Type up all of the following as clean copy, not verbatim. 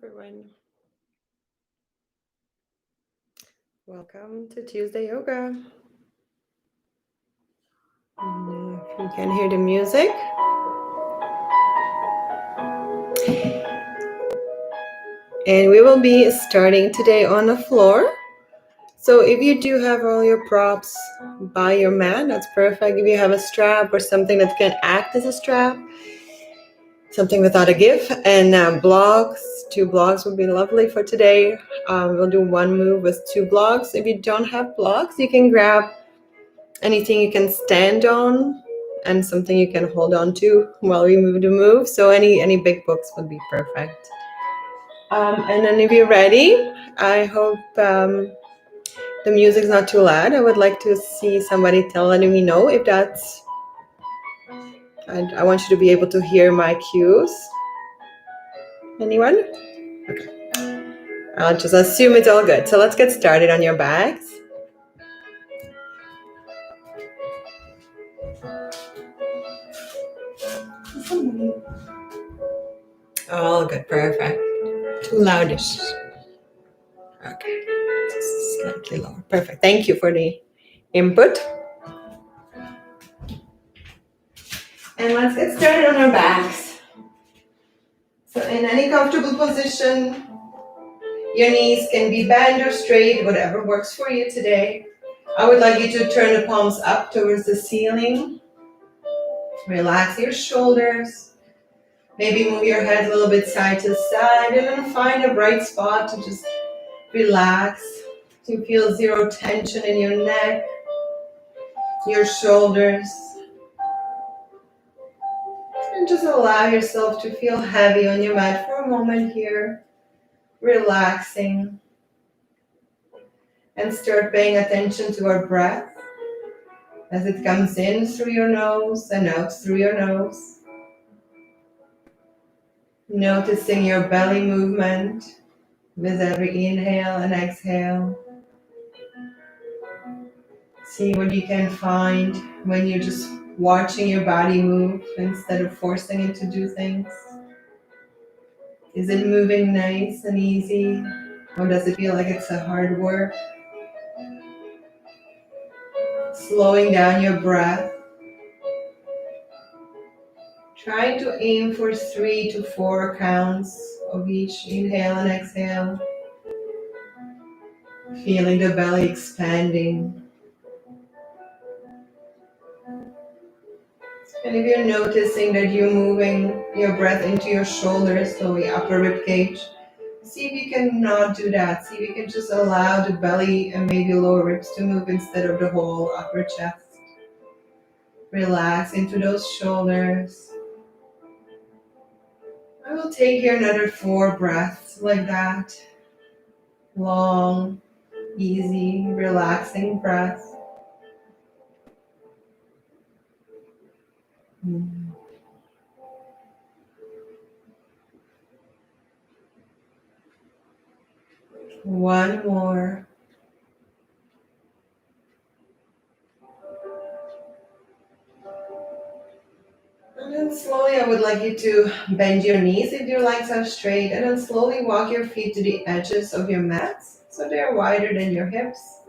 everyone. Welcome to Tuesday Yoga. If you can hear the music. And we will be starting today on the floor. So if you do have all your props by your mat, that's perfect. If you have a strap or something that can act as a strap, something without a give, and blocks, 2 blocks would be lovely for today. We'll do one move with 2 blocks. If you don't have blocks, you can grab anything you can stand on and something you can hold on to while we move the move. So any big books would be perfect. And then if you're ready, I hope the music's not too loud. I would like to see somebody letting me know if that's... I want you to be able to hear my cues. Anyone? Okay. I'll just assume it's all good. So let's get started on your backs. All good, perfect. Too loudish. Okay, slightly lower. Perfect. Thank you for the input. And let's get started on our backs. So in any comfortable position, your knees can be bent or straight, whatever works for you today. I would like you to turn the palms up towards the ceiling. Relax your shoulders. Maybe move your head a little bit side to side, and then find a bright spot to just relax. You feel zero tension in your neck, your shoulders. And just allow yourself to feel heavy on your mat for a moment here, relaxing. And start paying attention to our breath as it comes in through your nose and out through your nose. Noticing your belly movement with every inhale and exhale. See what you can find when you're just watching your body move instead of forcing it to do things. Is it moving nice and easy, or does it feel like it's a hard work? Slowing down your breath. Trying to aim for 3 to 4 counts of each inhale and exhale. Feeling the belly expanding. And if you're noticing that you're moving your breath into your shoulders, so the upper rib cage, see if you can not do that. See if you can just allow the belly and maybe lower ribs to move instead of the whole upper chest. Relax into those shoulders. I will take here another 4 breaths like that. Long, easy, relaxing breath. One more. And then slowly I would like you to bend your knees if your legs are straight, and then slowly walk your feet to the edges of your mats so they're wider than your hips.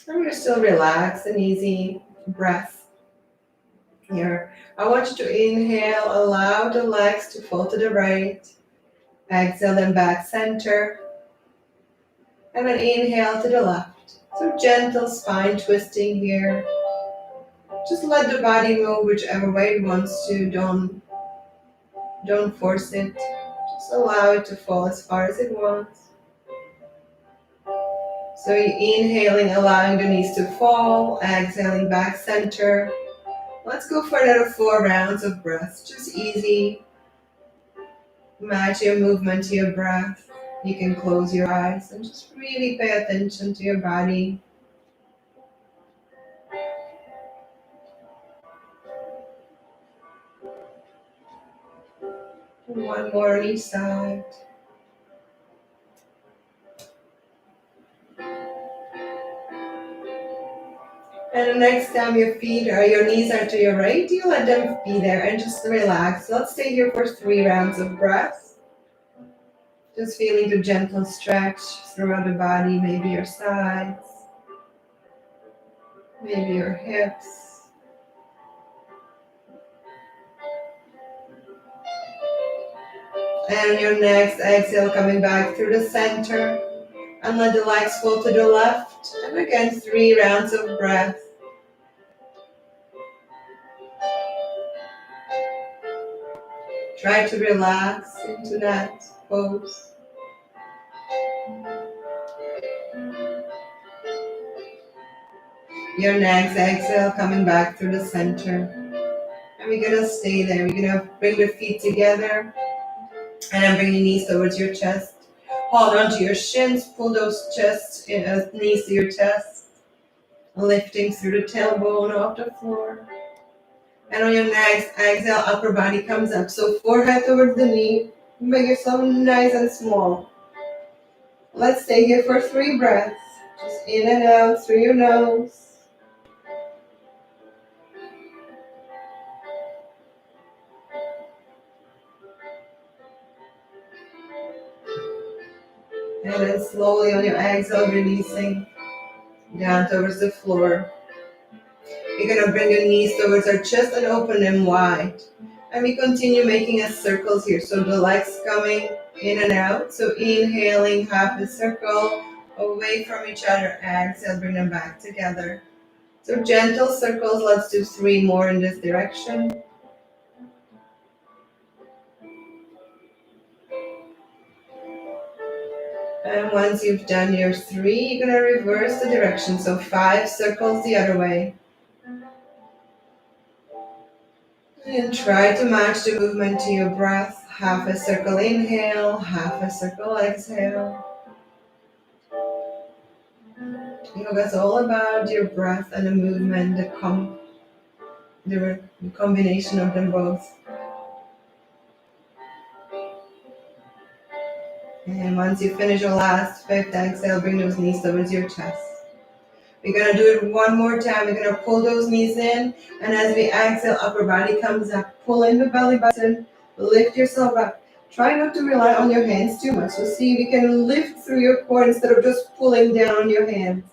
And you're still relaxed and easy breath here. I want you to inhale, allow the legs to fall to the right. Exhale them back center. And then inhale to the left. So gentle spine twisting here. Just let the body move whichever way it wants to. Don't force it. Just allow it to fall as far as it wants. So you're inhaling, allowing the knees to fall. Exhaling back center. Let's go for another 4 rounds of breath. Just easy. Match your movement to your breath. You can close your eyes and just really pay attention to your body. And one more on each side. And the next time your knees are to your right, you let them be there and just relax. Let's stay here for 3 rounds of breath. Just feeling the gentle stretch throughout the body, maybe your sides, maybe your hips. And your next exhale, coming back through the center. And let the legs fall to the left. And again, 3 rounds of breath. Try to relax into that pose. Your next exhale, coming back through the center. And we're gonna stay there. We're gonna bring the feet together. And then bring your knees towards your chest. Hold onto your shins, pull those knees to your chest. Lifting through the tailbone off the floor. And on your next exhale, upper body comes up. So forehead towards the knee. Make yourself nice and small. Let's stay here for 3 breaths. Just in and out through your nose. And then slowly on your exhale, releasing down towards the floor. We're going to bring your knees towards our chest and open them wide. And we continue making a circles here. So the legs coming in and out. So inhaling half a circle away from each other. Exhale, bring them back together. So gentle circles. Let's do 3 more in this direction. And once you've done your 3, you're going to reverse the direction. So 5 circles the other way. And try to match the movement to your breath. Half a circle inhale, half a circle exhale. Yoga is all about your breath and the movement, the combination of them both. And once you finish your last 5th exhale, bring those knees towards your chest. We're going to do it one more time. We're going to pull those knees in. And as we exhale, upper body comes up. Pull in the belly button. Lift yourself up. Try not to rely on your hands too much. So see, we can lift through your core instead of just pulling down on your hands.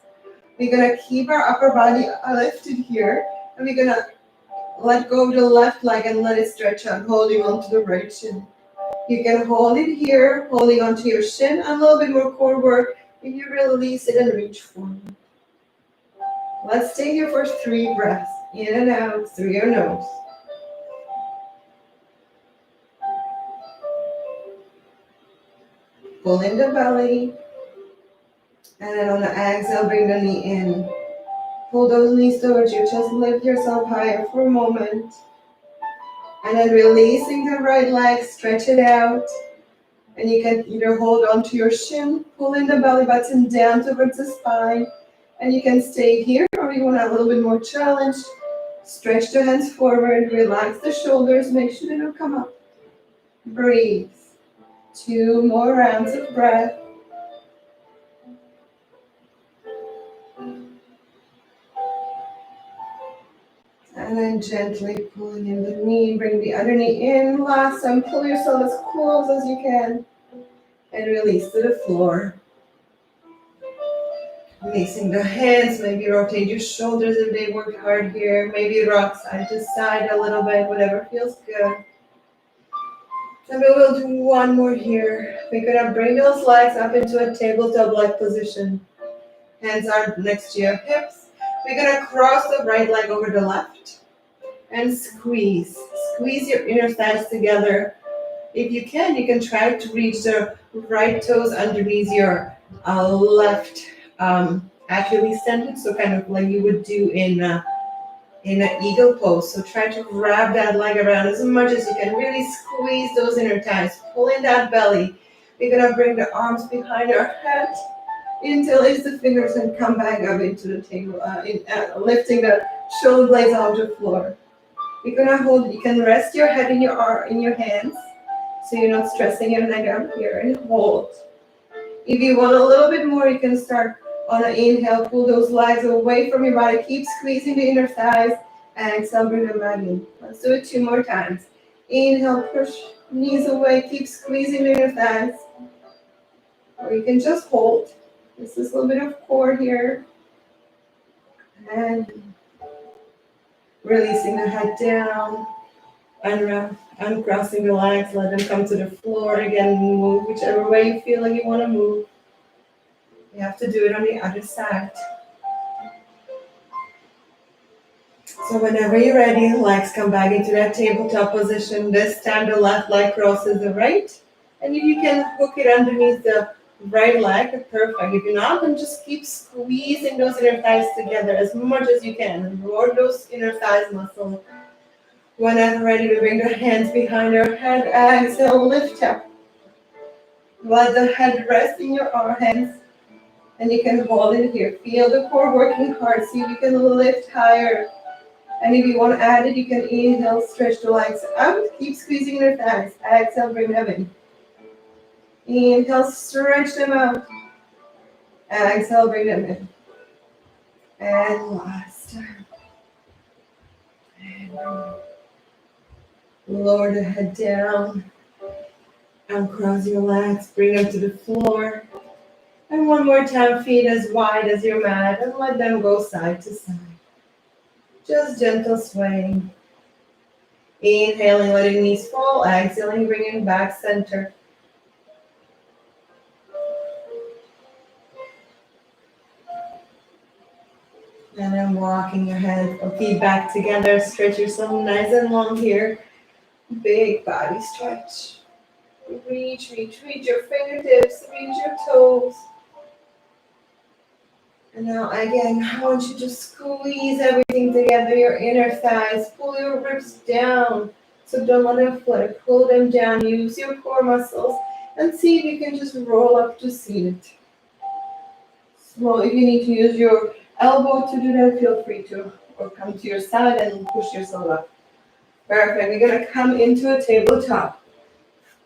We're going to keep our upper body lifted here. And we're going to let go of the left leg and let it stretch out, holding onto the right shin. You can hold it here, holding onto your shin, and a little bit more core work. If you release it and reach forward. Let's stay here for 3 breaths, in and out through your nose. Pull in the belly. And then on the exhale, bring the knee in. Pull those knees towards your chest, lift yourself higher for a moment. And then releasing the right leg, stretch it out. And you can either hold onto your shin, pull in the belly button down towards the spine. And you can stay here, or you want a little bit more challenge. Stretch the hands forward, relax the shoulders, make sure they don't come up. Breathe. 2 more rounds of breath. And then gently pulling in the knee, bring the other knee in. Last time, pull yourself as close as you can. And release to the floor. Releasing the hands, maybe rotate your shoulders if they worked hard here. Maybe rock side to side a little bit, whatever feels good. And we will do 1 more here. We're going to bring those legs up into a tabletop-like position. Hands are next to your hips. We're going to cross the right leg over the left and squeeze. Squeeze your inner thighs together. If you can try to reach the right toes underneath your left Achilles tendon, so kind of like you would do in an eagle pose. So try to wrap that leg around as much as you can. Really squeeze those inner thighs. Pull in that belly. We're going to bring the arms behind our head. Interlace the fingers and come back up into the table, lifting the shoulder blades off the floor. You're going to hold, you can rest your head in your hands, so you're not stressing your neck up here, and hold. If you want a little bit more, you can start on an inhale, pull those legs away from your body, keep squeezing the inner thighs, and exhale, bring them back in. Let's do it 2 more times. Inhale, push knees away, keep squeezing the inner thighs. Or you can just hold. This is a little bit of core here. And releasing the head down. Uncrossing the legs, let them come to the floor again. Move whichever way you feel like you want to move. You have to do it on the other side. So whenever you're ready, legs come back into that tabletop position. This time the left leg crosses the right. And if you can hook it underneath the right leg, perfect. If you're not, then just keep squeezing those inner thighs together as much as you can. And roll those inner thighs muscles. Whenever ready, we bring the hands behind our head. Exhale, lift up. Let the head rest in your hands. And you can hold it here. Feel the core working hard. See if you can lift higher. And if you want to add it, you can inhale, stretch the legs out. Keep squeezing your thighs. Exhale, bring them in. Inhale, stretch them out. Exhale, bring them in. And last time. And lower the head down. Uncross your legs. Bring them to the floor. And one more time, feet as wide as your mat. And let them go side to side. Just gentle swaying. Inhaling, letting knees fall. Exhaling, bringing back center. And then walking your hands or feet back together. Stretch yourself nice and long here. Big body stretch. Reach your fingertips, reach your toes. And now again, I want you to squeeze everything together, your inner thighs. Pull your ribs down. So don't let them flirt. Pull them down. Use your core muscles. And see if you can just roll up to seated. So if you need to use your elbow to do that, feel free to. Or come to your side and push yourself up. Perfect. We're going to come into a tabletop.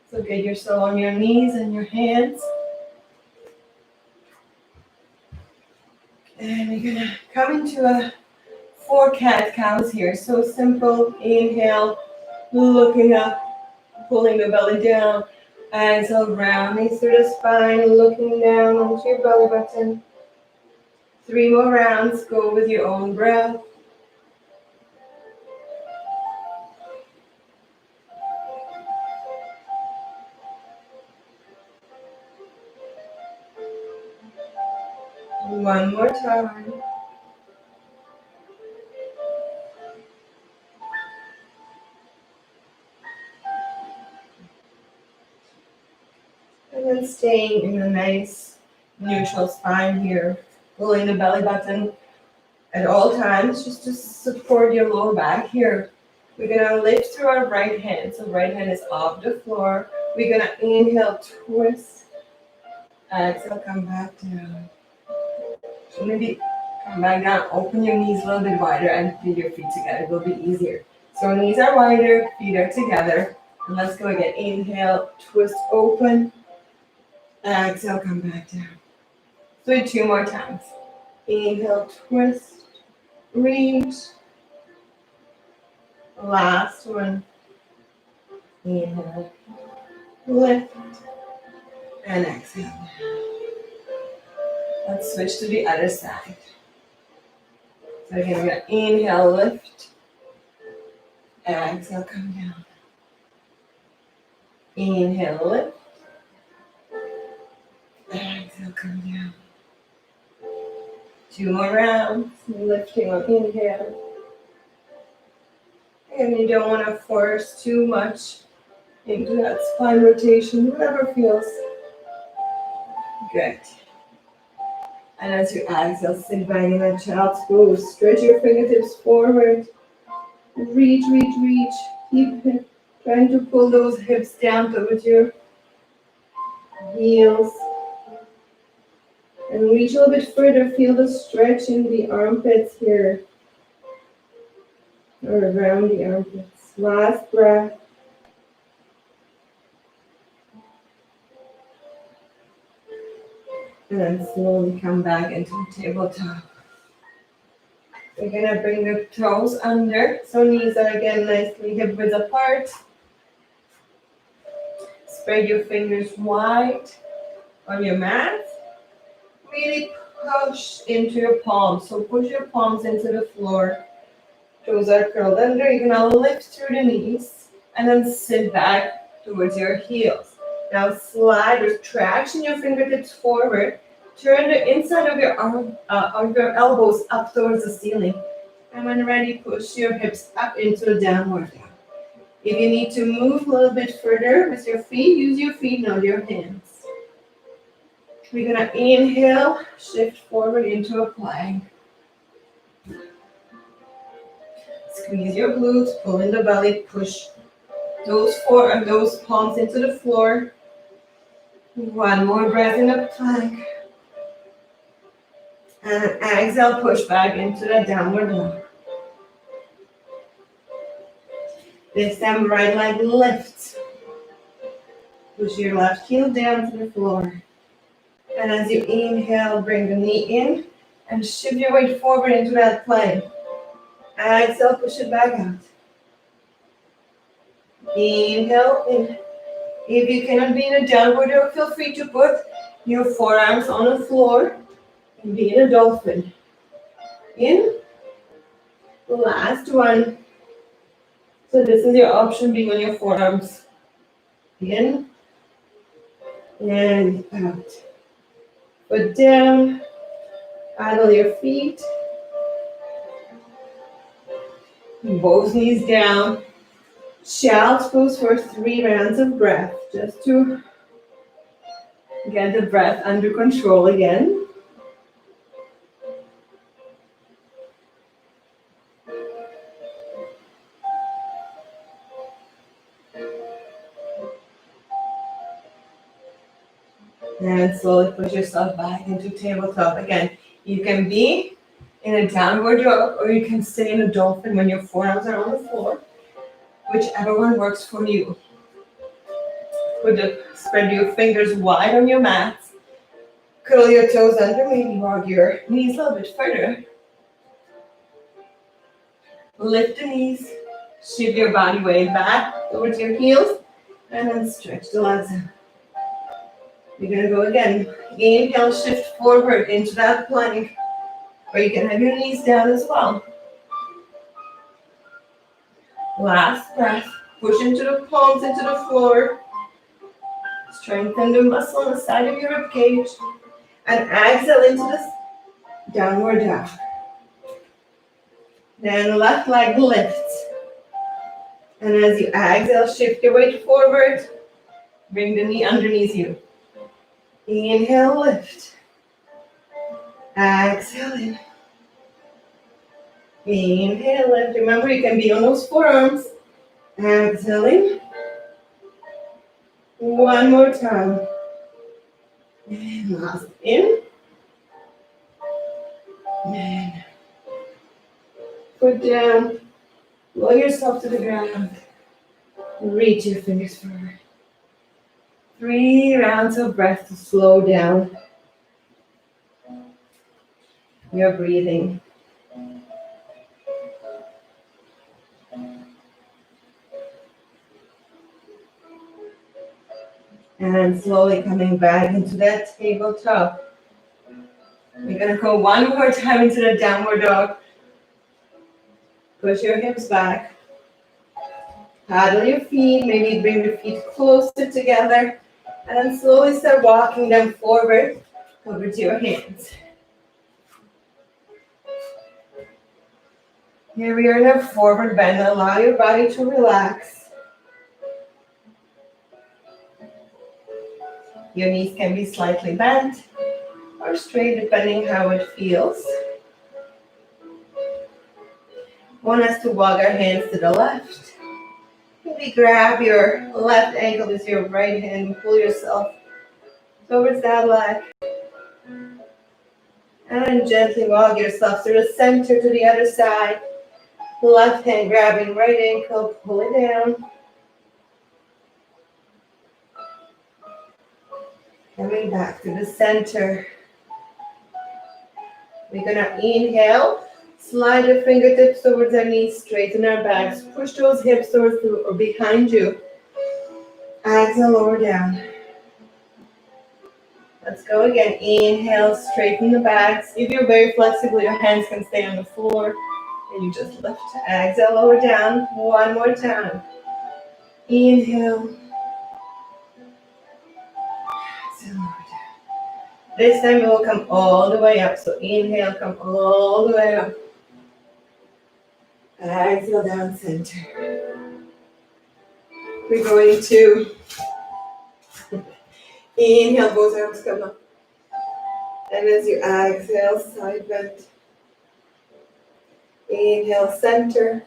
So get yourself on your knees and your hands. And we're going to come into a 4 cat-cows here. So simple. Inhale, looking up, pulling the belly down. Exhale, rounding through the spine, looking down onto your belly button. 3 more rounds. Go with your own breath. One more time. And then staying in a nice neutral spine here. Pulling the belly button at all times just to support your lower back here. We're going to lift through our right hand. So right hand is off the floor. We're going to inhale, twist. Exhale, come back down. So maybe come back down, open your knees a little bit wider and feel your feet together. It will be easier. So knees are wider, feet are together. And let's go again. Inhale, twist, open. Exhale, come back down. Do it 2 more times. Inhale, twist, reach. Last one. Inhale, lift, and exhale. Let's switch to the other side. So again, we're going to inhale, lift. Exhale, come down. Inhale, lift. Exhale, come down. 2 more rounds. Lifting on inhale. And you don't want to force too much into that spine rotation, whatever feels good. And as you exhale, sit back in a child's pose. Stretch your fingertips forward. Reach. Keep trying to pull those hips down towards your heels. And reach a little bit further. Feel the stretch in the armpits here. Or around the armpits. Last breath. And then slowly come back into the tabletop. We're going to bring the toes under. So knees are again nicely hip width apart. Spread your fingers wide. on your mat. Really push into your palms. So push your palms into the floor. Toes are curled under. You're gonna lift through the knees and then sit back towards your heels. Now slide or traction your fingertips forward. Turn the inside of your arm, of your elbows up towards the ceiling. And when ready, push your hips up into a downward dog. If you need to move a little bit further with your feet, use your feet, not your hands. We're gonna inhale, shift forward into a plank. Squeeze your glutes, pull in the belly, push those palms into the floor. One more breath in a plank. And exhale, push back into the downward dog. This time, right leg lifts. Push your left heel down to the floor. And as you inhale, bring the knee in and shift your weight forward into that plank. Exhale, push it back out. Inhale in. If you cannot be in a downward dog, feel free to put your forearms on the floor and be in a dolphin. In. Last one. So this is your option, being on your forearms. In. And out. Foot down. Paddle your feet. Both knees down. Child's pose for 3 rounds of breath, just to get the breath under control again. And slowly push yourself back into tabletop again. You can be in a downward dog, or you can stay in a dolphin when your forearms are on the floor, whichever one works for you. Spread your fingers wide on your mat. Curl your toes under, maybe walk your knees a little bit further. Lift the knees, shift your body weight back towards your heels, and then stretch the legs out. You're gonna go again. Inhale, shift forward into that plank, or you can have your knees down as well. Last breath. Push into the palms, into the floor. Strengthen the muscle on the side of your ribcage. And exhale into this downward dog. Then left leg lifts. And as you exhale, shift your weight forward. Bring the knee underneath you. Inhale, lift. Exhale in. Inhale, lift. Remember, you can be on those forearms. Exhale in. One more time. And last in. And foot down. Lower yourself to the ground. Reach your fingers forward. 3 rounds of breath to slow down your breathing. And slowly coming back into that tabletop. We're going to go one more time into the downward dog. Push your hips back. Paddle your feet. Maybe bring the feet closer together. And then slowly start walking them forward towards your hands. Here we are in a forward bend. Allow your body to relax. Your knees can be slightly bent or straight, depending how it feels. Want us to walk our hands to the left. Maybe grab your left ankle with your right hand and pull yourself towards that leg. And then gently walk yourself to the center, to the other side. Left hand grabbing right ankle, pull it down. Coming back to the center. We're gonna inhale. Slide your fingertips towards our knees, straighten our backs. Push those hips towards or behind you. Exhale, lower down. Let's go again. Inhale, straighten the backs. If you're very flexible, your hands can stay on the floor. And you just lift. Exhale, lower down. One more time. Inhale. Exhale, lower down. This time it will come all the way up. So inhale, come all the way up. Exhale, down center. We're going to inhale, both arms come up. And as you exhale, side bend. Inhale, center.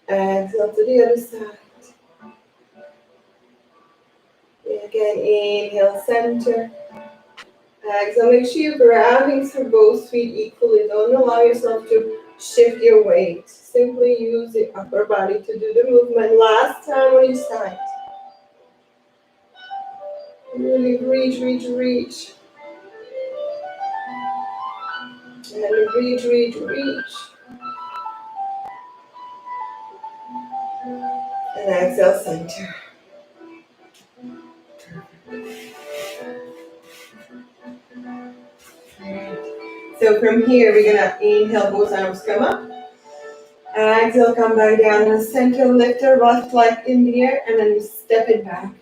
Exhale to the other side. Again, inhale, center. Exhale, make sure you're grabbing through both feet equally. Don't allow yourself to shift your weight. Simply use the upper body to do the movement. Last time on your side. Really reach, reach, reach. And reach, reach, reach. And exhale, center. So from here, we're gonna inhale, both arms come up. Exhale, come back down in the center, lift your left leg in the air, and then you step it back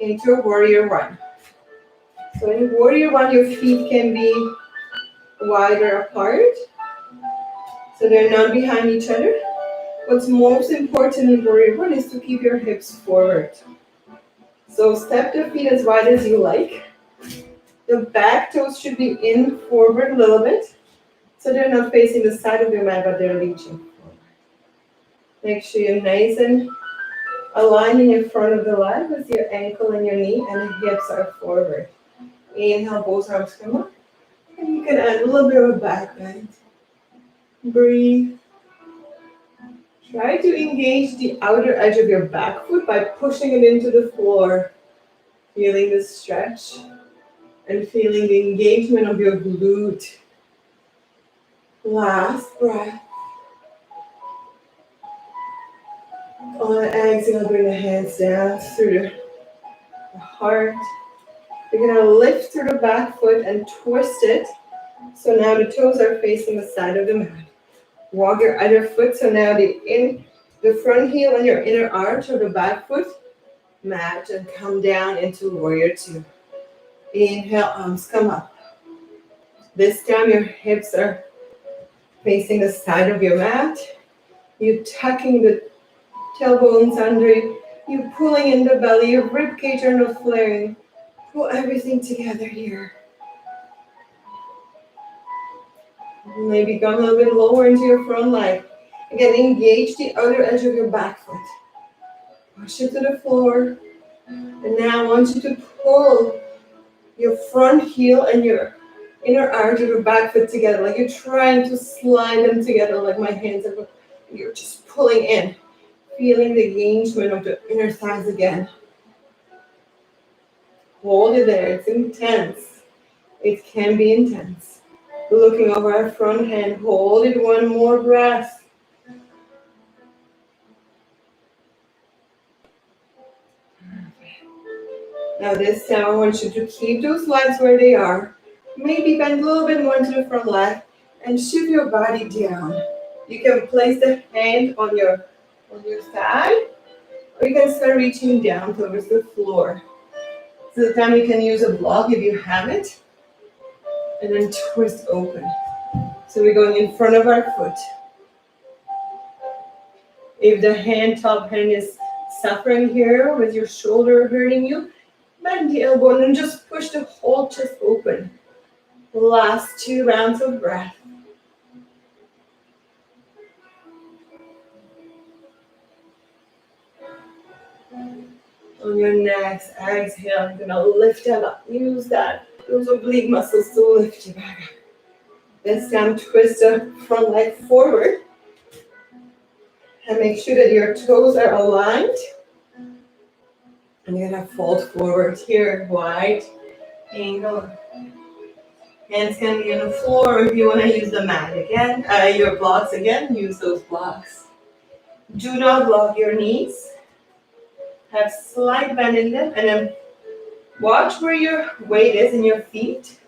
into a warrior one. So in warrior one, your feet can be wider apart, so they're not behind each other. What's most important in warrior one is to keep your hips forward. So step the feet as wide as you like. The back toes should be in forward a little bit, so they're not facing the side of your mat, but they're reaching forward. Make sure you're nice and aligned in front of the leg with your ankle and your knee, and the hips are forward. Inhale, both arms come up. And you can add a little bit of a back bend. Breathe. Try to engage the outer edge of your back foot by pushing it into the floor. Feeling the stretch and feeling the engagement of your glute. Last breath. On exhale, bring the hands down through the heart. You're going to lift through the back foot and twist it. So now the toes are facing the side of the mat. Walk your other foot. So now the front heel and your inner arch of the back foot match and come down into warrior two. Inhale, arms come up. This time your hips are facing the side of your mat. You're tucking the tailbones under you. You're pulling in the belly. Your rib cage are not flaring. Pull everything together here. Maybe come a little bit lower into your front leg. Again, engage the outer edge of your back foot. Push it to the floor. And now I want you to pull your front heel and your inner arch of your back foot together. Like you're trying to slide them together like my hands are. You're just pulling in. Feeling the engagement of the inner thighs again. Hold it there. It's intense. It can be intense. Looking over our front hand. Hold it one more breath. Now this time I want you to keep those legs where they are. Maybe bend a little bit more into the front leg and shift your body down. You can place the hand on your thigh, or you can start reaching down towards the floor. So the time you can use a block if you have it, and then twist open. So we're going in front of our foot. If the top hand is suffering here with your shoulder hurting you, bend the elbow and just push the whole chest open. Last 2 rounds of breath. On your next exhale, you're gonna lift it up. Use those oblique muscles to lift you back up. This time, twist the front leg forward. And make sure that your toes are aligned. And you're gonna fold forward here, wide angle. Hands can be on the floor, or if you wanna use the mat again, your blocks again, use those blocks. Do not lock your knees. Have slight bend in them, and then Watch where your weight is in your feet.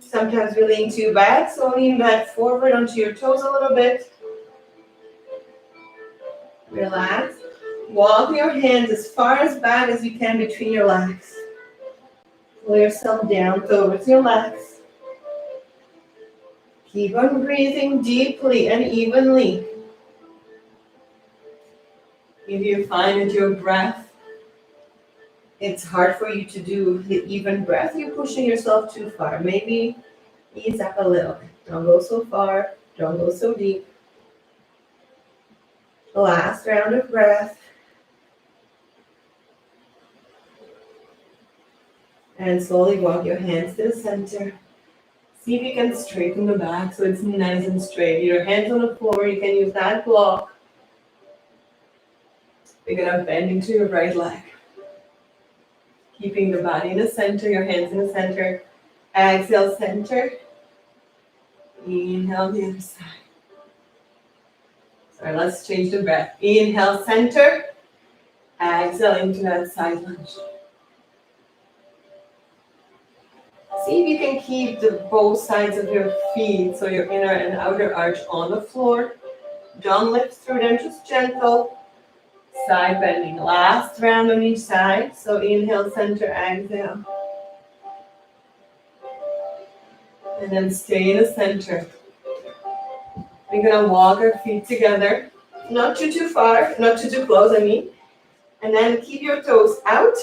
Sometimes we lean too back, so lean back forward onto your toes a little bit. Relax. Walk your hands as far as back as you can between your legs. Pull yourself down towards your legs. Keep on breathing deeply and evenly. If you find that your breath, it's hard for you to do the even breath, you're pushing yourself too far. Maybe ease up a little bit. Don't go so far. Don't go so deep. Last round of breath. And slowly walk your hands to the center. See if you can straighten the back so it's nice and straight. Your hands on the floor, you can use that block. We're going to bend into your right leg. Keeping the body in the center, your hands in the center. Exhale, center. Inhale, the other side. Sorry, let's change the breath. Inhale, center. Exhale into that side lunge. See if you can keep both sides of your feet, so your inner and outer arch on the floor. Don't lift through them, just gentle. Side bending. Last round on each side. So inhale, center, exhale. And then stay in the center. We're going to walk our feet together. Not too far, not too close, I mean. And then keep your toes out,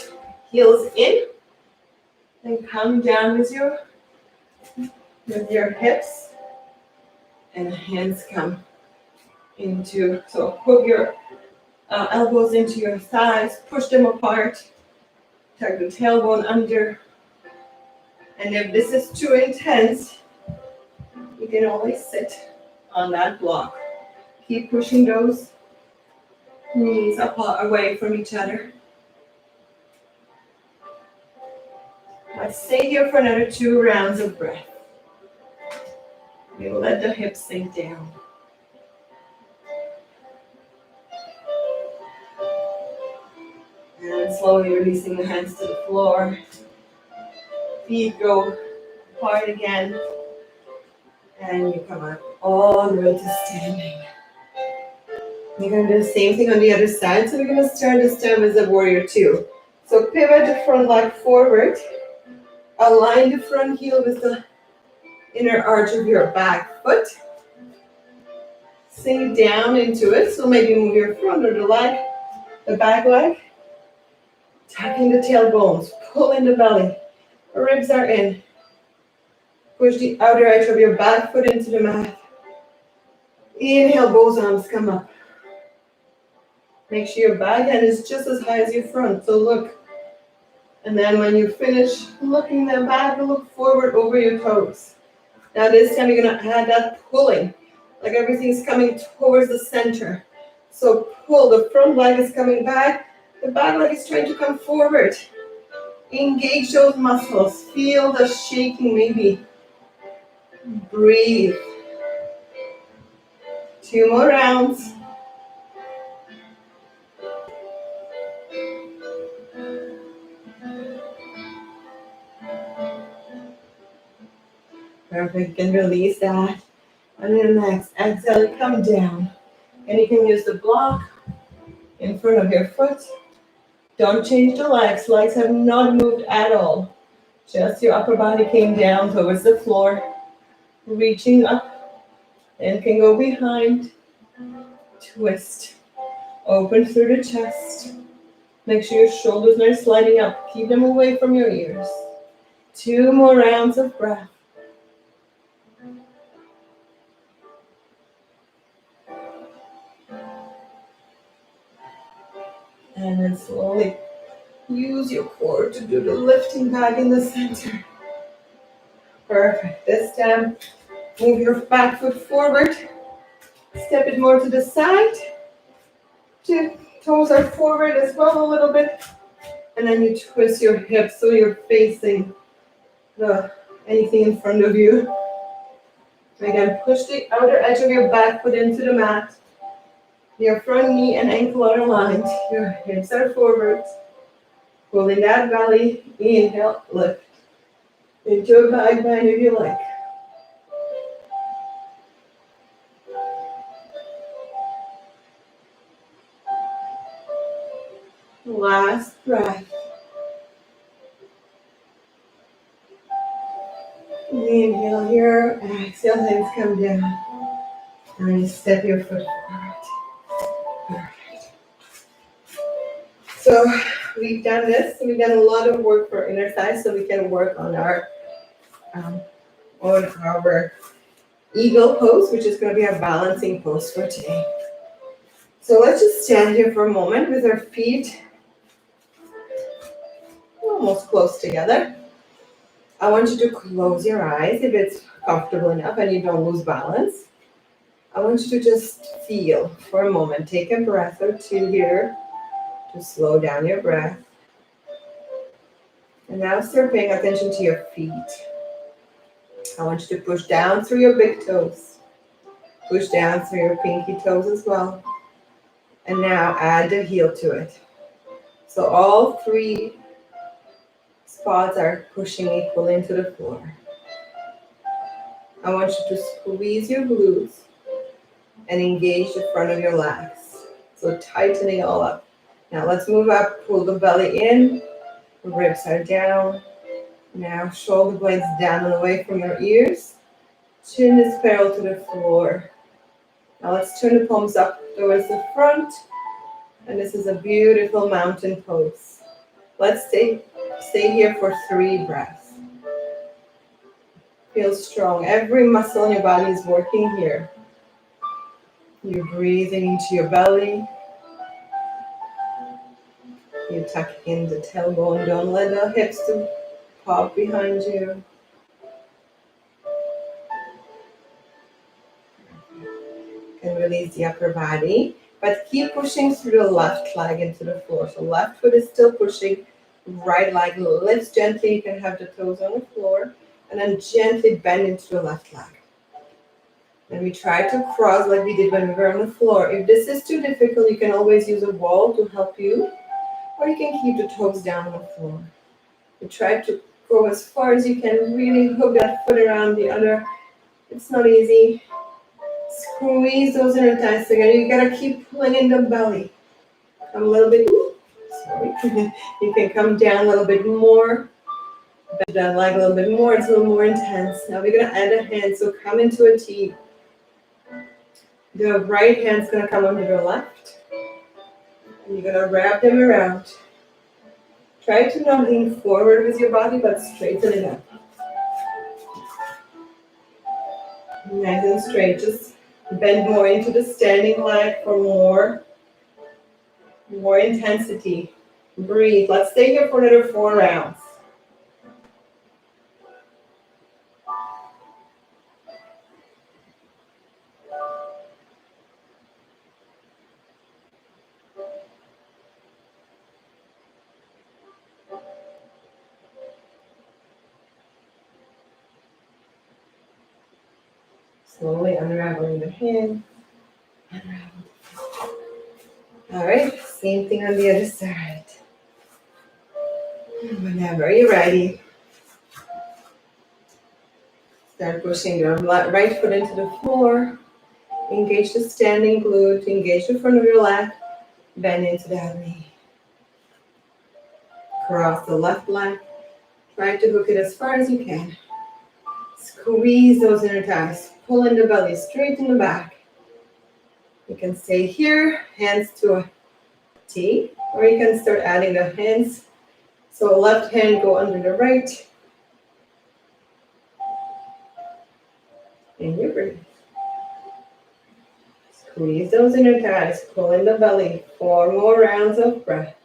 heels in. Then come down with your hips. And hands come into, so hook your elbows into your thighs, push them apart. Tuck the tailbone under. And if this is too intense, you can always sit on that block. Keep pushing those knees apart, away from each other. Let's stay here for another 2 rounds of breath. We will let the hips sink down. And slowly releasing the hands to the floor. Feet go apart again. And you come up all the way to standing. You're going to do the same thing on the other side. So we're going to start this time as a warrior 2. So pivot the front leg forward. Align the front heel with the inner arch of your back foot. Sink down into it. So maybe move your front or the back leg. Tucking the tailbones. Pull in the belly. Ribs are in. Push the outer edge of your back foot into the mat. Inhale, both arms come up. Make sure your back end is just as high as your front. So look. And then when you finish looking the back, look forward over your toes. Now this time you're going to add that pulling. Like everything's coming towards the center. So pull. The front leg is coming back. The back leg is trying to come forward. Engage those muscles. Feel the shaking maybe. Breathe. 2 more rounds. Perfect. And release that. And then next, exhale, come down. And you can use the block in front of your foot. Don't change the legs. Legs have not moved at all. Just your upper body came down towards the floor. Reaching up. And can go behind. Twist. Open through the chest. Make sure your shoulders are sliding up. Keep them away from your ears. 2 more rounds of breath. And then slowly use your core to do the lifting back in the center. Perfect. This time, move your back foot forward. Step it more to the side. 2 toes are forward as well a little bit. And then you twist your hips so you're facing anything in front of you. Again, push the outer edge of your back foot into the mat. Your front knee and ankle are aligned. Your hips are forward. Pulling that belly, inhale, lift into a back bend if you like. Last breath. Inhale here, exhale, hands come down. And you step your foot forward. Perfect. So we've done this. We've done a lot of work for inner thighs, so we can work on our eagle pose, which is going to be our balancing pose for today. So let's just stand here for a moment with our feet almost close together. I want you to close your eyes if it's comfortable enough and you don't lose balance. I want you to just feel for a moment. Take a breath or two here to slow down your breath. And now start paying attention to your feet. I want you to push down through your big toes. Push down through your pinky toes as well. And now add the heel to it. So all three spots are pushing equally into the floor. I want you to squeeze your glutes and engage the front of your legs. So tightening all up. Now let's move up, pull the belly in, ribs are down. Now shoulder blades down and away from your ears. Chin is parallel to the floor. Now let's turn the palms up towards the front. And this is a beautiful mountain pose. Let's stay here for 3 breaths. Feel strong. Every muscle in your body is working here. You're breathing into your belly. You're tucking in the tailbone. Don't let the hips pop behind you. And release the upper body. But keep pushing through the left leg into the floor. So left foot is still pushing. Right leg lifts gently. You can have the toes on the floor. And then gently bend into the left leg. And we try to cross like we did when we were on the floor. If this is too difficult, you can always use a wall to help you. Or you can keep the toes down on the floor. You try to go as far as you can. Really hook that foot around the other. It's not easy. Squeeze those inner thighs together. You gotta keep pulling in the belly. Come a little bit. Sorry. You can come down a little bit more. Bend that leg a little bit more. It's a little more intense. Now we're gonna add a hand. So come into a T. The right hand's gonna come under the left. And you're gonna wrap them around. Try to not lean forward with your body, but straighten it up. Nice and straight. Just bend more into the standing leg for more intensity. Breathe. Let's stay here for another 4 rounds. Slowly unraveling the hand. All right, same thing on the other side. Whenever you're ready, start pushing your right foot into the floor. Engage the standing glute. Engage the front of your leg. Bend into that knee. Cross the left leg. Try to hook it as far as you can. Squeeze those inner thighs. Pull in the belly, straighten the back. You can stay here, hands to a T, or you can start adding the hands. So left hand go under the right. And you breathe. Squeeze those inner thighs, pull in the belly. 4 more rounds of breath.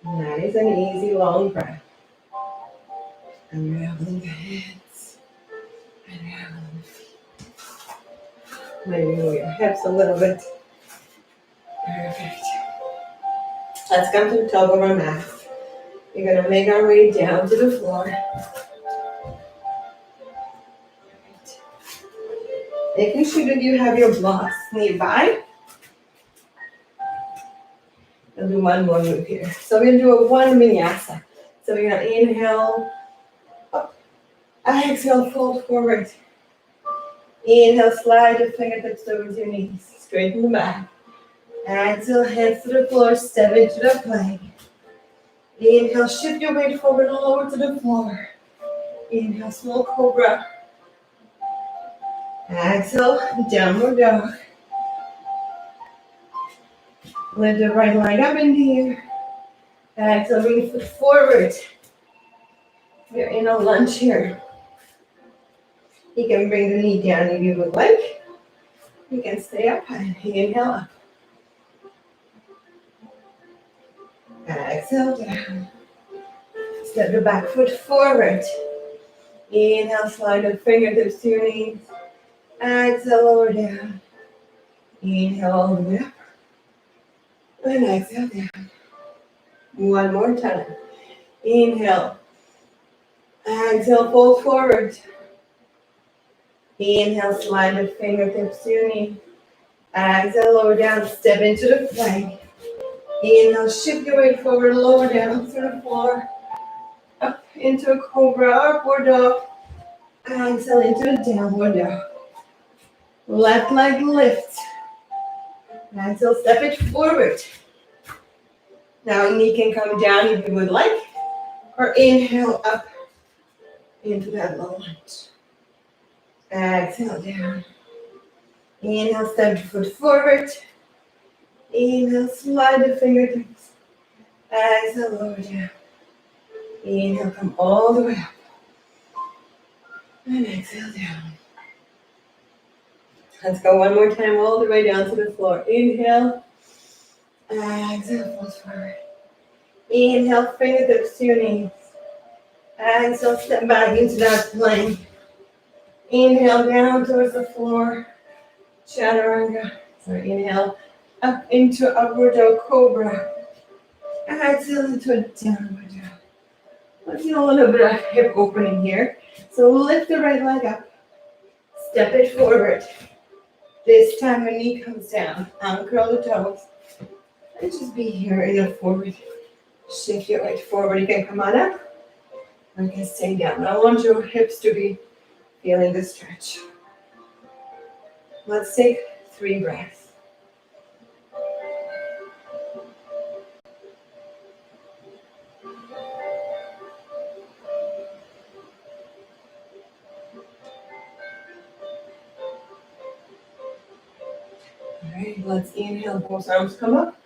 Nice and easy, long breath. Unraveling the hands. Unraveling the feet. Maybe move your hips a little bit. Perfect. Let's come to the top of our mat. We're gonna make our way down to the floor. Making sure that you have your blocks nearby. We'll do one more move here. So we're gonna do a one vinyasa. So we're gonna inhale, up. Exhale, fold forward. Inhale, slide the fingertips over your knees. Straighten the back. Exhale, hands to the floor, step into the plank. Inhale, shift your weight forward and lower to the floor. Inhale, small cobra. Exhale, downward dog. Lift the right leg up in the air. Exhale, bring the foot forward. We're in a lunge here. You can bring the knee down if you would like. You can stay up and inhale up. Exhale down. Step the back foot forward. Inhale, slide the fingertips to your knees. Exhale, lower down. Inhale all the way up. And exhale down. One more time. Inhale. Exhale, fold forward. Inhale, slide the fingertips to your knee. Exhale, lower down, step into the plank. Inhale, shift your weight forward, lower down to the floor. Up into a cobra, upward dog. Exhale into the downward dog. Left leg lift. Exhale, step it forward. Now knee can come down if you would like. Or inhale up into that low lunge. Exhale down. Inhale, step your foot forward. Inhale, slide the fingertips. Exhale, lower down. Inhale, come all the way up. And exhale down. Let's go one more time, all the way down to the floor. Inhale. Exhale, fold forward. Inhale, fingertips to your knees. Exhale, step back into that plank. Inhale, down towards the floor. Chaturanga. Sorry, inhale, up into upward dog cobra. Exhale into a downward dog. Let's do a little bit of hip opening here. So lift the right leg up. Step it forward. This time when knee comes down, uncurl the toes. And just be here in a forward. Shift your weight forward. You can come on up. Or you can stay down. I want your hips to be feeling the stretch. Let's take 3 breaths. All right, let's inhale, both arms come up.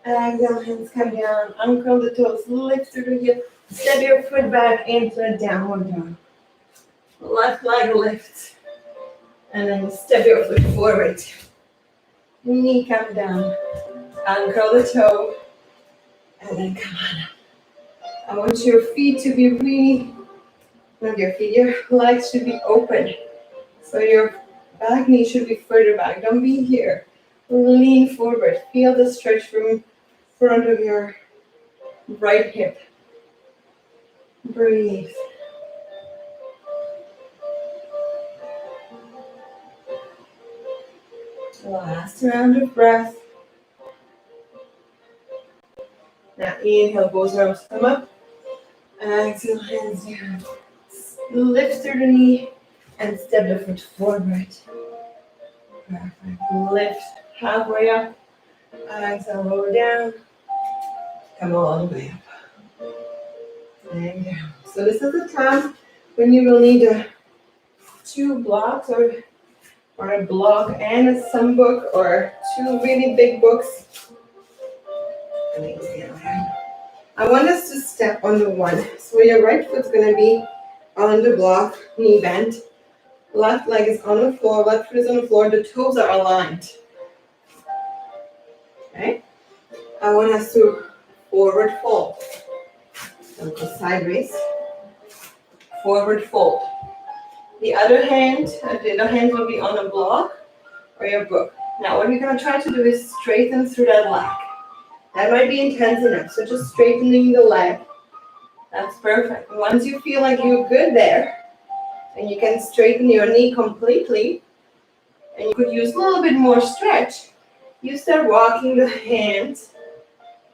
Exhale, hands come down. Uncurl the toes, lift through the heel. Step your foot back into a downward dog. Left leg lift. And then step your foot forward. Knee come down. Uncurl the toe. And then come on up. I want your feet to be really, not your feet, your legs should be open. So your back knee should be further back. Don't be here. Lean forward. Feel the stretch from front of your right hip. Breathe. Last round of breath. Now inhale, both arms come up. Exhale, hands down. Lift through the knee and step the foot forward. Perfect. Lift halfway up. Exhale, lower down. Come all the way up. And down. So this is the time when you will need 2 blocks or a block and a sum book or 2 really big books. I want us to step on the one. So your right foot's going to be on the block, knee bent. Left leg is on the floor, left foot is on the floor. The toes are aligned. Okay? I want us to forward fold. So go sideways. Forward fold. The other hand will be on the block or your book. Now what we're going to try to do is straighten through that leg. That might be intense enough, so just straightening the leg That's perfect. Once you feel like you're good there, and you can straighten your knee completely, and you could use a little bit more stretch, you start walking the hands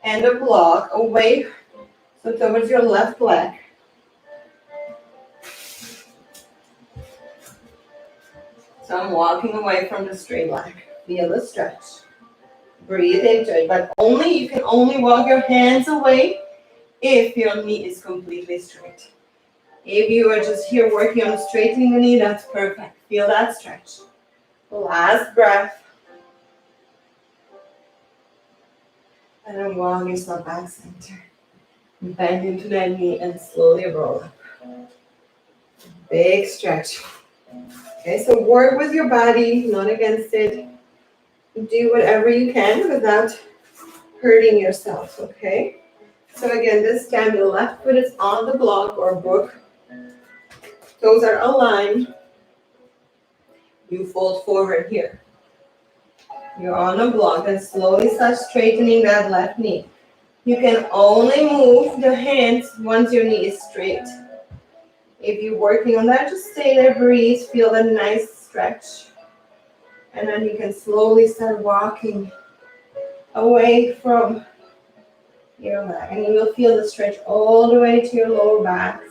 and the block away, so towards your left leg. So I'm walking away from the straight leg. Feel the stretch. Breathe into it, but you can only walk your hands away if your knee is completely straight. If you are just here working on straightening the knee, that's perfect. Feel that stretch. Last breath. And then walk yourself back center. Bend into that knee and slowly roll up. Big stretch. Okay, so work with your body, not against it. Do whatever you can without hurting yourself, okay? So again, this time the left foot is on the block or book. Toes are aligned. You fold forward here. You're on the block and slowly start straightening that left knee. You can only move the hands once your knee is straight. If you're working on that, just stay there, breathe, feel the nice stretch. And then you can slowly start walking away from your leg. And you will feel the stretch all the way to your lower backs.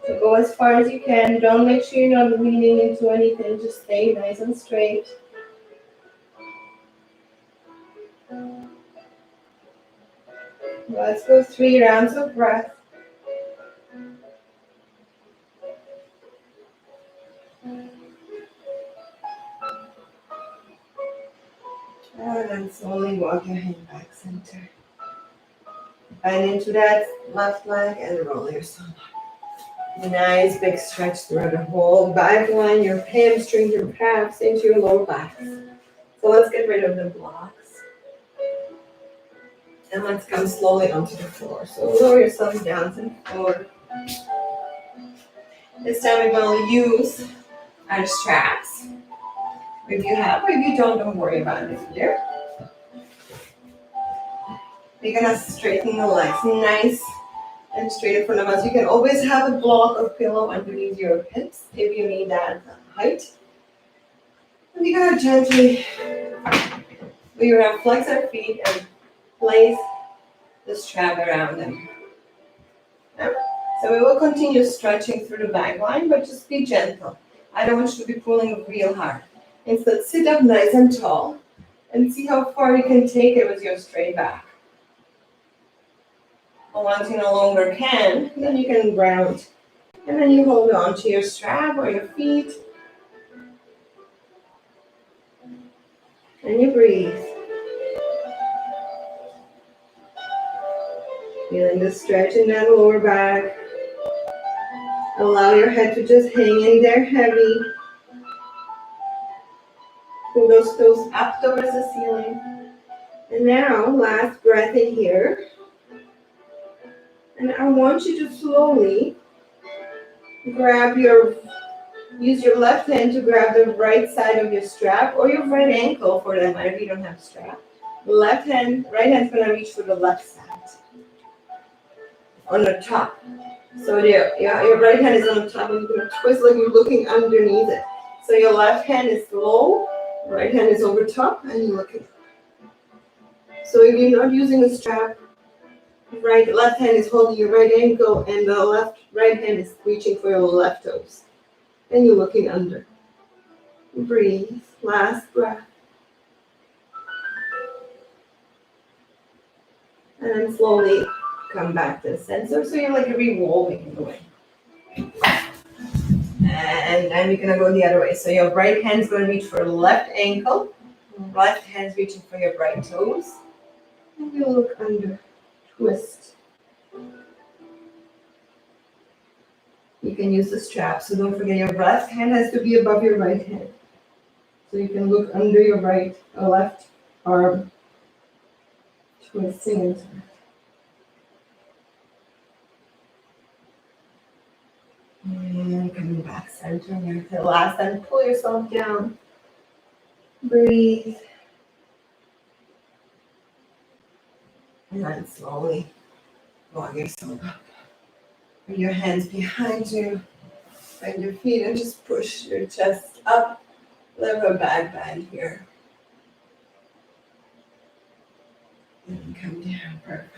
So go as far as you can. Don't make sure you're not leaning into anything. Just stay nice and straight. Let's go 3 rounds of breath. And then slowly walk your hand back center. Bend into that left leg and roll yourself up. Nice big stretch throughout the whole back line, your hamstrings, your calves, into your lower back. So let's get rid of the blocks. And let's come slowly onto the floor. So lower yourself down to the floor. This time we're going to use our straps. If you have, or if you don't worry about it here. We're going to straighten the legs nice and straight in front of us. You can always have a block or pillow underneath your hips if you need that height. And you're going to gently, we're going to flex our feet and place the strap around them. Yeah. So we will continue stretching through the back line, but just be gentle. I don't want you to be pulling real hard. Instead, sit up nice and tall and see how far you can take it with your straight back. And once you no longer can, then you can ground. And then you hold on to your strap or your feet. And you breathe. Feeling the stretch in that lower back. Allow your head to just hang in there heavy. Pull those toes up towards the ceiling. And now, last breath in here. And I want you to slowly use your left hand to grab the right side of your strap or your right ankle for that matter if you don't have a strap. Right hand's gonna reach for the left side. On the top. So your right hand is on the top and you're gonna twist like you're looking underneath it. So your left hand is low, right hand is over top, and you're looking. So if you're not using a strap, left hand is holding your right ankle and the right hand is reaching for your left toes. And you're looking under. Breathe. Last breath. And then slowly come back to the center. So you're like revolving in a way. And then you're gonna go the other way. So your right hand's gonna reach for the left ankle. Left hand's reaching for your right toes. And you look under. Twist. You can use the strap. So don't forget your left hand has to be above your right hand. So you can look under your left arm. Twisting into it. And coming back, centering your tail. Last time, pull yourself down. Breathe. And then slowly walk yourself up. Bring your hands behind you, bend your feet, and just push your chest up. Little back bend here. And come down. Perfect.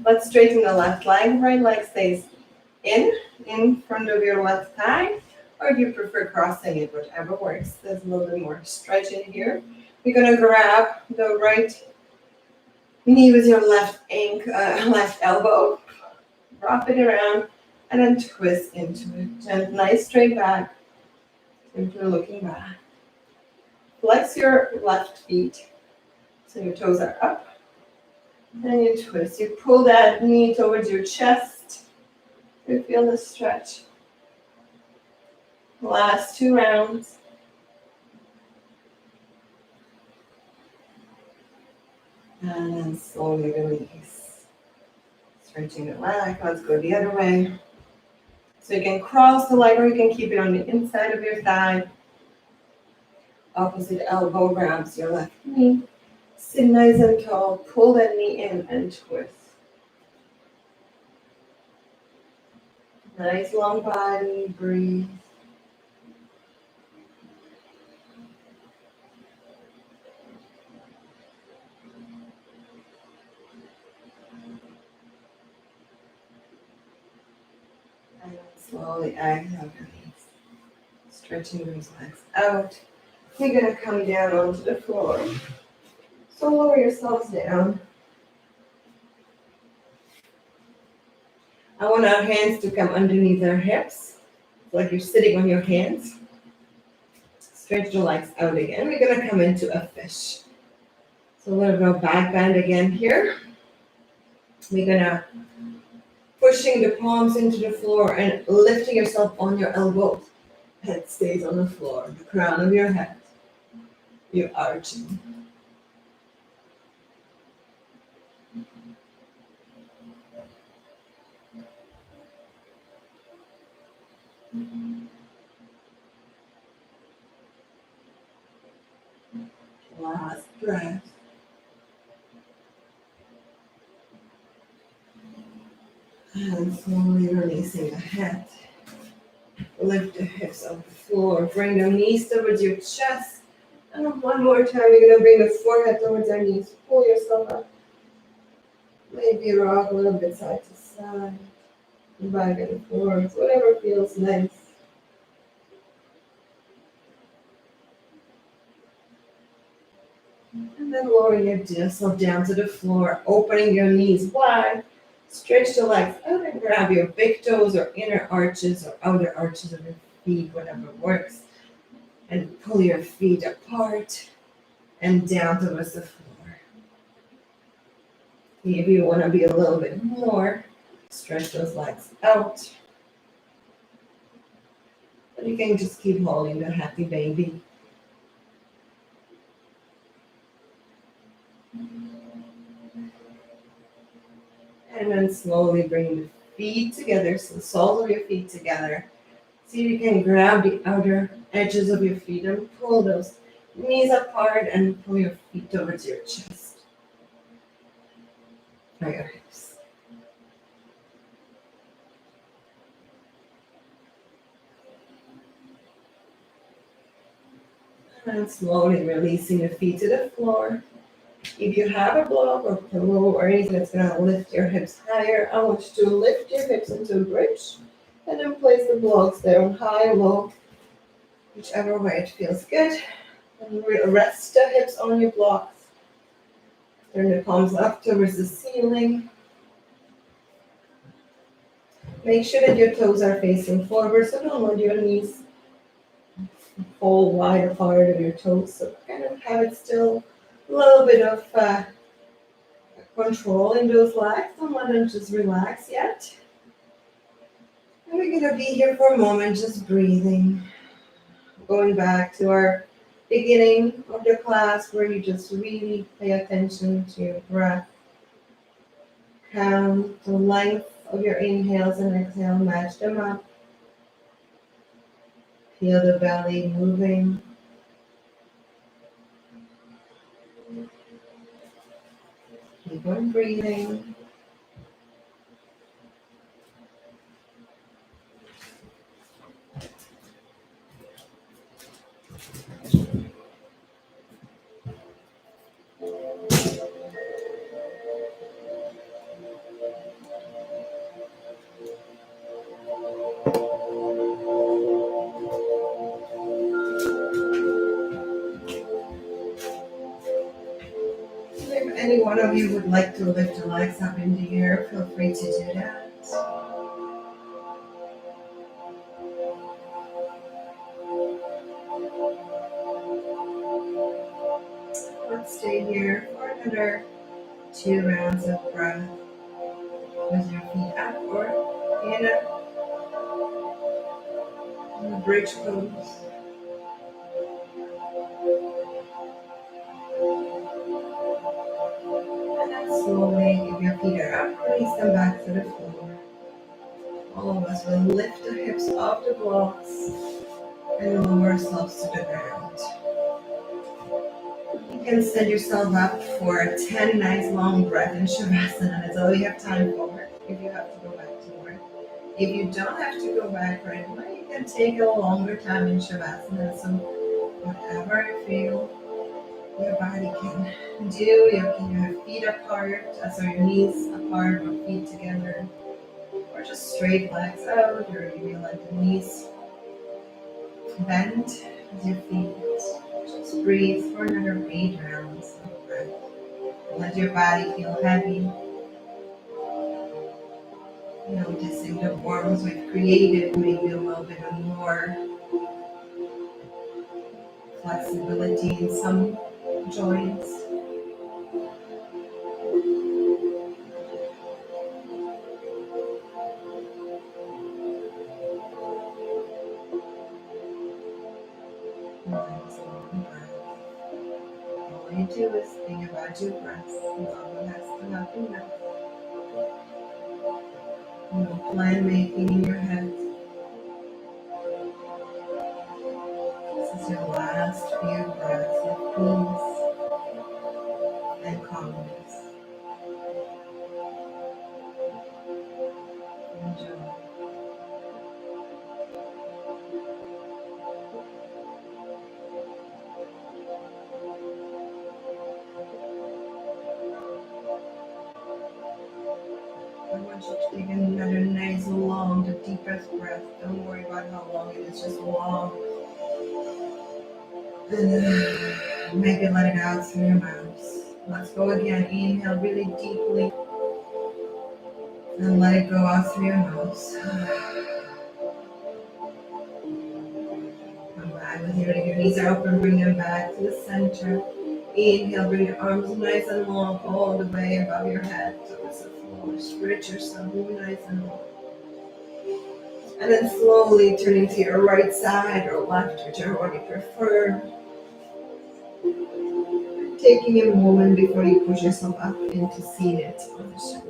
Let's straighten the left leg. Right leg stays in front of your left thigh. Or if you prefer crossing it, whatever works. There's a little bit more stretch in here. We're going to grab the right knee with your left elbow. Wrap it around and then twist into it. Nice straight back. Simply looking back. Flex your left feet so your toes are up. Then you twist. You pull that knee towards your chest. You feel the stretch. Last 2 rounds. And then slowly release. Stretching the leg. Let's go the other way. So you can cross the leg or you can keep it on the inside of your thigh. Opposite elbow grabs your left knee. Sit nice and tall. Pull that knee in and twist. Nice long body. Breathe. And slowly exhale, release. Stretching those legs out. You're going to come down onto the floor. So lower yourselves down. I want our hands to come underneath our hips, like you're sitting on your hands. Stretch the legs out again. We're going to come into a fish. So we're going to go back bend again here. We're going to pushing the palms into the floor and lifting yourself on your elbows. Head stays on the floor, the crown of your head. You're arching. Last breath. And slowly releasing the head. Lift the hips off the floor. Bring the knees towards your chest. And one more time, you're going to bring the forehead towards your knees. Pull yourself up. Maybe rock a little bit side to side. Back and forth. Whatever feels nice. And then lowering yourself down to the floor. Opening your knees wide. Stretch the legs out and grab your big toes or inner arches or outer arches of your feet, whatever works. And pull your feet apart and down towards the floor. If you want to be a little bit more, stretch those legs out. But you can just keep holding the happy baby. And then slowly bring the feet together, so the soles of your feet together. See if you can grab the outer edges of your feet and pull those knees apart and pull your feet towards your chest or your hips. And slowly releasing the feet to the floor. If you have a block or pillow or anything that's going to lift your hips higher, I want you to lift your hips into a bridge and then place the blocks there on high or low, whichever way it feels good. And rest the hips on your blocks. Turn the palms up towards the ceiling. Make sure that your toes are facing forward, so don't let your knees fall wide apart of your toes. So kind of have it still a little bit of control in those legs. Don't let them just relax yet. And we're going to be here for a moment, just breathing. Going back to our beginning of the class where you just really pay attention to your breath. Count the length of your inhales and exhale, match them up. Feel the belly moving. Keep on breathing. of you would like to lift your legs up in the air, feel free to do that. Let's stay here for another 2 rounds of breath with your feet up or in a bridge pose. And then slowly, if your feet are up, release them back to the floor. All of us will lift the hips off the blocks and lower ourselves to the ground. You can set yourself up for a 10 nice long breath in Shavasana. That's all you have time for if you have to go back to work. If you don't have to go back right away, you can take a longer time in Shavasana. So whatever you feel your body can do, you can have feet apart, so your knees apart or feet together, or just straight legs out, or you let the knees bend with your feet. Just breathe for another 8 rounds of breath. Let your body feel heavy. Noticing the warmth we've created, maybe a little bit more flexibility in some joints. Nice long breath. All you do is think about your breath. Love has to happen now. No plan making in your head. This is your last few breaths of peace and calmness. Enjoy. I want you to take another nice, long, the deepest breath. Don't worry about how long it is, just long. And maybe let it out through your mouth. Let's go again. Inhale really deeply. And let it go out through your nose. Come back with your knees are open. Bring them back to the center. Inhale, bring your arms nice and long all the way above your head towards the floor. Stretch yourself nice and long. And then slowly turning to your right side or left, whichever one you prefer. Taking a moment before you push yourself up into seated position.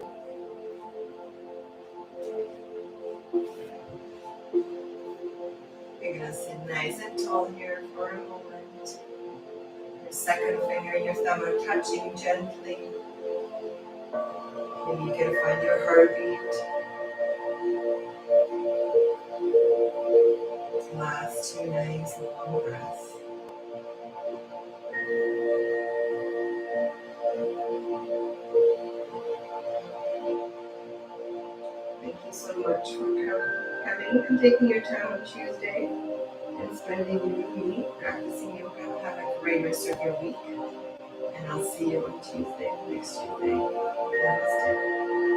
You're going to sit nice and tall here for a moment. Your second finger and your thumb are touching gently. Maybe you can find your heartbeat. Last 2 nice long breaths. Thank you so much for coming and taking your time on Tuesday and spending it with me, practicing yoga. Have a great rest of your week. And I'll see you on Tuesday, next Tuesday. Namaste.